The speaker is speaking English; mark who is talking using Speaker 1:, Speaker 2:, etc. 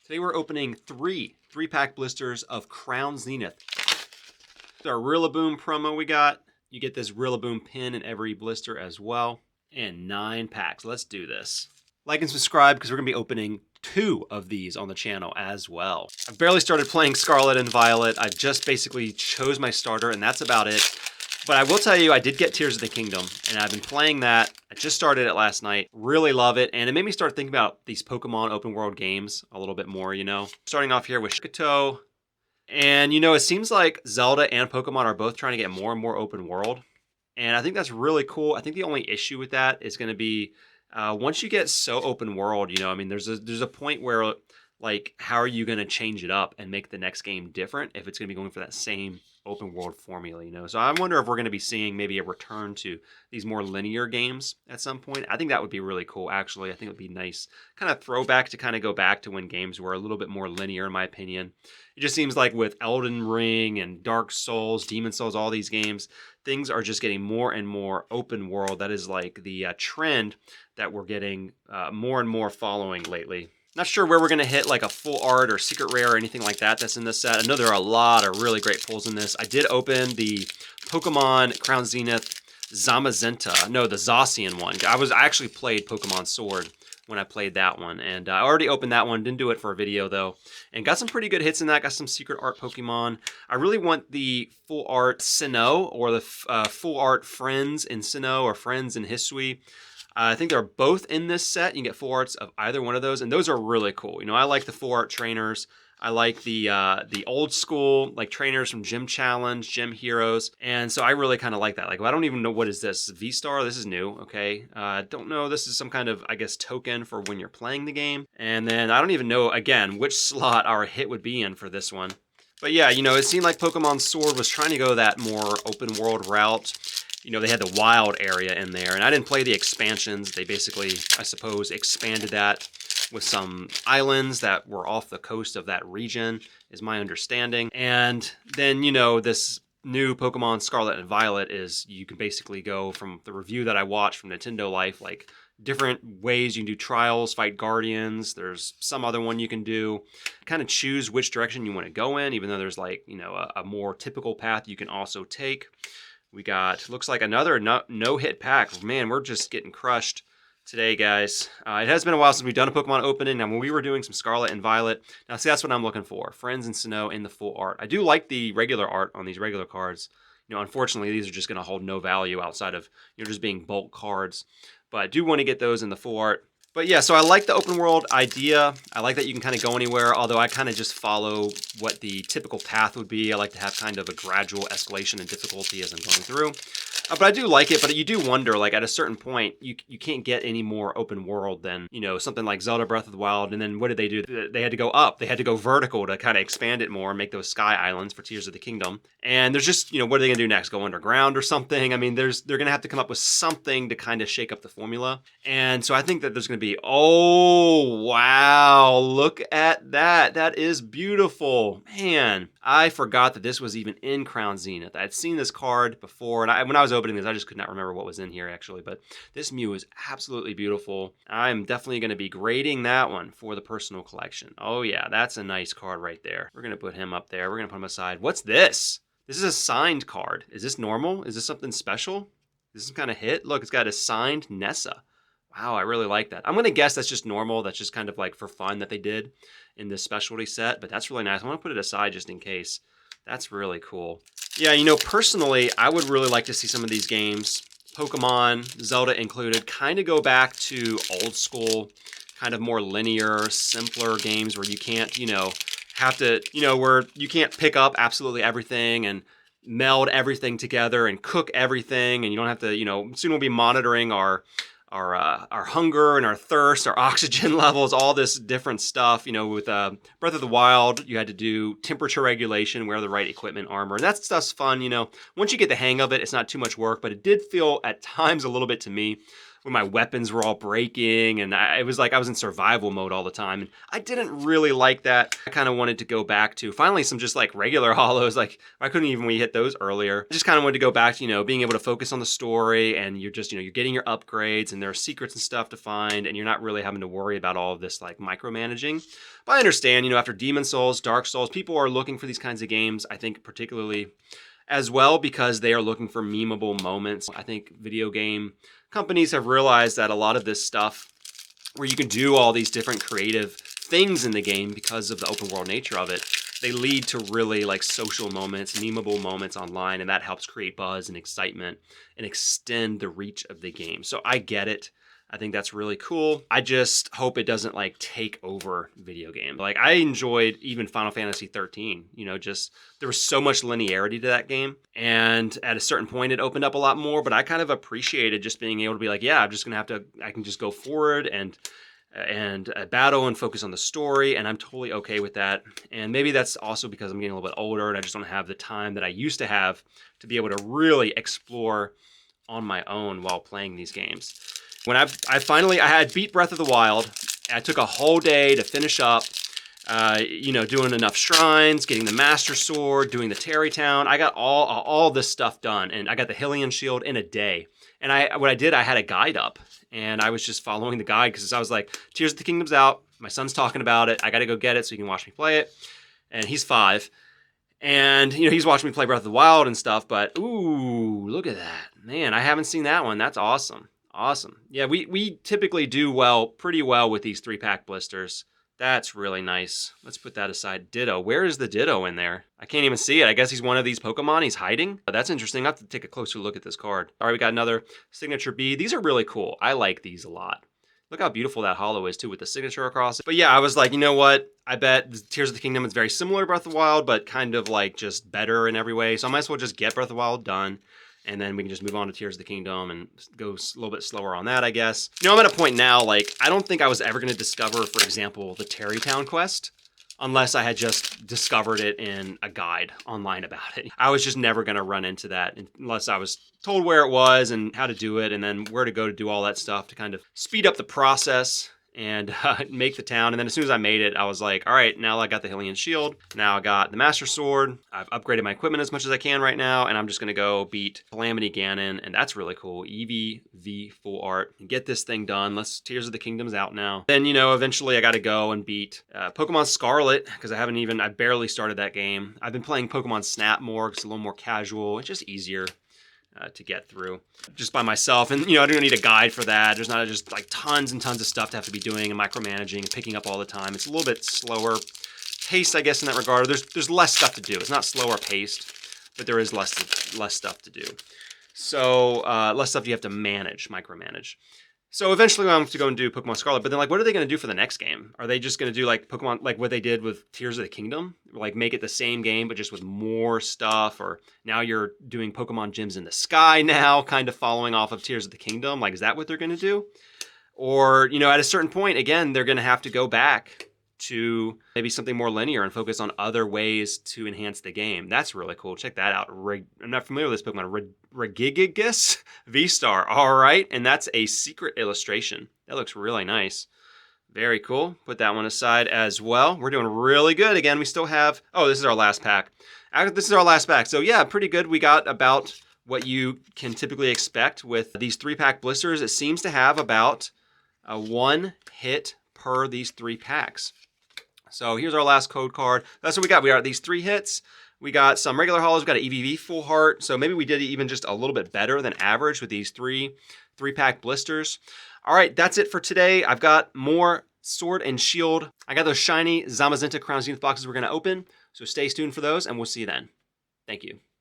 Speaker 1: Today we're opening three-pack blisters of Crown Zenith. It's our Rillaboom promo we got. You get this Rillaboom pin in every blister as well. And 9 packs. Let's do this. Like and subscribe because we're going to be opening 2 of these on the channel as well. I've barely started playing Scarlet and Violet. I just basically chose my starter and that's about it. But I will tell you, I did get Tears of the Kingdom, and I've been playing that. I just started it last night. Really love it, and it made me start thinking about these Pokemon open world games a little bit more, you know? Starting off here with Shikato. And, you know, it seems like Zelda and Pokemon are both trying to get more and more open world. And I think that's really cool. I think the only issue with that is going to be once you get so open world, you know, I mean, there's a point where, like, how are you going to change it up and make the next game different if it's going to be going for that same open world formula, you know? So I wonder if we're going to be seeing maybe a return to these more linear games at some point. I think that would be really cool, actually. I think it would be nice kind of throwback to kind of go back to when games were a little bit more linear, in my opinion. It just seems like with Elden Ring and Dark Souls, Demon Souls, all these games, things are just getting more and more open world. That is like the trend that we're getting more and more following lately. Not sure where we're going to hit like a full art or secret rare or anything like that that's in this set. I know there are a lot of really great pulls in this. I did open the Pokemon Crown Zenith Zamazenta. No, the Zacian one. I actually played Pokemon Sword when I played that one. And I already opened that one. Didn't do it for a video though. And got some pretty good hits in that. Got some secret art Pokemon. I really want the full art Sinnoh or the full art Friends in Sinnoh or Friends in Hisui. I think they're both in this set. You can get full arts of either one of those, and those are really cool. You know, I like the full art trainers. I like the old school like trainers from Gym Challenge, Gym Heroes, and so I really kind of like that. Like, I don't even know what is this V-Star. This is new. Okay, don't know. This is some kind of, I guess, token for when you're playing the game, and then I don't even know again which slot our hit would be in for this one. But yeah, you know, it seemed like Pokemon Sword was trying to go that more open world route. You know, they had the wild area in there, and I didn't play the expansions. They basically, I suppose, expanded that with some islands that were off the coast of that region, is my understanding. And then, you know, this new Pokemon Scarlet and Violet is, you can basically go from the review that I watched from Nintendo Life, like different ways you can do trials, fight guardians. There's some other one you can do. Kind of choose which direction you want to go in, even though there's like, you know, a more typical path you can also take. We got, looks like another no-hit pack. Man, we're just getting crushed today, guys. It has been a while since we've done a Pokemon opening. Now, when we were doing some Scarlet and Violet, now see, that's what I'm looking for. Friends and Sinnoh in the full art. I do like the regular art on these regular cards. You know, unfortunately, these are just going to hold no value outside of, you know, just being bulk cards. But I do want to get those in the full art. But yeah, so I like the open world idea. I like that you can kind of go anywhere, although I kind of just follow what the typical path would be. I like to have kind of a gradual escalation in difficulty as I'm going through. But I do like it, but you do wonder, like, at a certain point, you can't get any more open world than, you know, something like Zelda Breath of the Wild. And then what did they do? They had to go up. They had to go vertical to kind of expand it more and make those sky islands for Tears of the Kingdom. And there's just, you know, what are they going to do next? Go underground or something? I mean, they're going to have to come up with something to kind of shake up the formula. And so I think that there's going to be, oh, wow, look at that. That is beautiful. Man, I forgot that this was even in Crown Zenith. I had seen this card before, and when I was opening this, I just could not remember what was in here, actually. But this Mew is absolutely beautiful. I'm definitely going to be grading that one for the personal collection. Oh, yeah, that's a nice card right there. We're going to put him up there. We're going to put him aside. What's this? This is a signed card. Is this normal? Is this something special? Is this some kind of hit? Look, it's got a signed Nessa. Wow, I really like that. I'm going to guess that's just normal. That's just kind of like for fun that they did in this specialty set, but that's really nice. I want to put it aside just in case. That's really cool. Yeah, you know, personally, I would really like to see some of these games, Pokemon, Zelda included, kind of go back to old school, kind of more linear, simpler games where you can't, you know, have to, you know, where you can't pick up absolutely everything and meld everything together and cook everything, and you don't have to, you know, soon we'll be monitoring our hunger and our thirst, our oxygen levels, all this different stuff. You know, with Breath of the Wild, you had to do temperature regulation, wear the right equipment, armor, and that stuff's fun. You know, once you get the hang of it, it's not too much work, but it did feel at times a little bit to me when my weapons were all breaking, and it was like I was in survival mode all the time, and I didn't really like that. I kind of wanted to go back to finally some just like regular hollows. Like I couldn't even hit those earlier. I just kind of wanted to go back to, you know, being able to focus on the story, and you're just, you know, you're getting your upgrades, and there are secrets and stuff to find, and you're not really having to worry about all of this like micromanaging. But I understand, you know, after Demon Souls, Dark Souls, people are looking for these kinds of games, I think particularly as well, because they are looking for memeable moments. I think video game companies have realized that a lot of this stuff where you can do all these different creative things in the game because of the open world nature of it, they lead to really like social moments, memeable moments online, and that helps create buzz and excitement and extend the reach of the game. So I get it. I think that's really cool. I just hope it doesn't like take over video game. Like I enjoyed even Final Fantasy 13, you know, just there was so much linearity to that game. And at a certain point it opened up a lot more, but I kind of appreciated just being able to be like, yeah, I'm just gonna have to, I can just go forward and battle and focus on the story, and I'm totally okay with that. And maybe that's also because I'm getting a little bit older and I just don't have the time that I used to have to be able to really explore on my own while playing these games. When I had beat Breath of the Wild, I took a whole day to finish up, you know, doing enough shrines, getting the Master Sword, doing the Terry Town. I got all this stuff done, and I got the Hylian Shield in a day. And what I did, I had a guide up, and I was just following the guide because I was like, Tears of the Kingdom's out. My son's talking about it. I got to go get it so he can watch me play it. And he's 5. And, you know, he's watching me play Breath of the Wild and stuff, but, ooh, look at that. Man, I haven't seen that one. That's awesome. Awesome. Yeah, we typically do pretty well with these 3-pack blisters. That's really nice. Let's put that aside. Ditto. Where is the Ditto in there? I can't even see it. I guess he's one of these Pokemon. He's hiding. That's interesting. I have to take a closer look at this card. All right, we got another signature B. These are really cool. I like these a lot. Look how beautiful that hollow is too with the signature across it. But yeah, I was like, you know what? I bet Tears of the Kingdom is very similar to Breath of the Wild, but kind of like just better in every way. So I might as well just get Breath of the Wild done. And then we can just move on to Tears of the Kingdom and go a little bit slower on that, I guess. You know, I'm at a point now, like, I don't think I was ever going to discover, for example, the Terry Town quest, unless I had just discovered it in a guide online about it. I was just never going to run into that unless I was told where it was and how to do it, and then where to go to do all that stuff to kind of speed up the process and make the town. And then as soon as I made it, I was like, all right, now I got the Hylian Shield. Now I got the Master Sword. I've upgraded my equipment as much as I can right now, and I'm just going to go beat Calamity Ganon, and that's really cool. EV full art. Get this thing done. Tears of the Kingdom's out now. Then, you know, eventually I got to go and beat Pokemon Scarlet, because I barely started that game. I've been playing Pokemon Snap more, because it's a little more casual. It's just easier to get through just by myself. And, you know, I don't need a guide for that. There's not just like tons and tons of stuff to have to be doing and micromanaging and picking up all the time. It's a little bit slower paced, I guess, in that regard. There's less stuff to do. It's not slower paced, but there is less stuff to do. So less stuff you have to micromanage. So eventually I'm going to go and do Pokemon Scarlet, but then like, what are they going to do for the next game? Are they just going to do like Pokemon, like what they did with Tears of the Kingdom? Like make it the same game, but just with more stuff? Or now you're doing Pokemon gyms in the sky now, kind of following off of Tears of the Kingdom? Like, is that what they're going to do? Or, you know, at a certain point, again, they're going to have to go back to maybe something more linear and focus on other ways to enhance the game. That's really cool. Check that out. I'm not familiar with this Pokemon. Regigigas V-Star. All right. And that's a secret illustration. That looks really nice. Very cool. Put that one aside as well. We're doing really good. Again, we still have... Oh, this is our last pack. This is our last pack. So yeah, pretty good. We got about what you can typically expect with these 3-pack blisters. It seems to have about a 1 hit per these 3 packs. So here's our last code card. That's what we got. We got these 3 hits. We got some regular hollows. We got an EVV full heart. So maybe we did even just a little bit better than average with these 3-pack blisters. All right, that's it for today. I've got more Sword and Shield. I got those shiny Zamazenta Crown Zenith boxes we're going to open. So stay tuned for those, and we'll see you then. Thank you.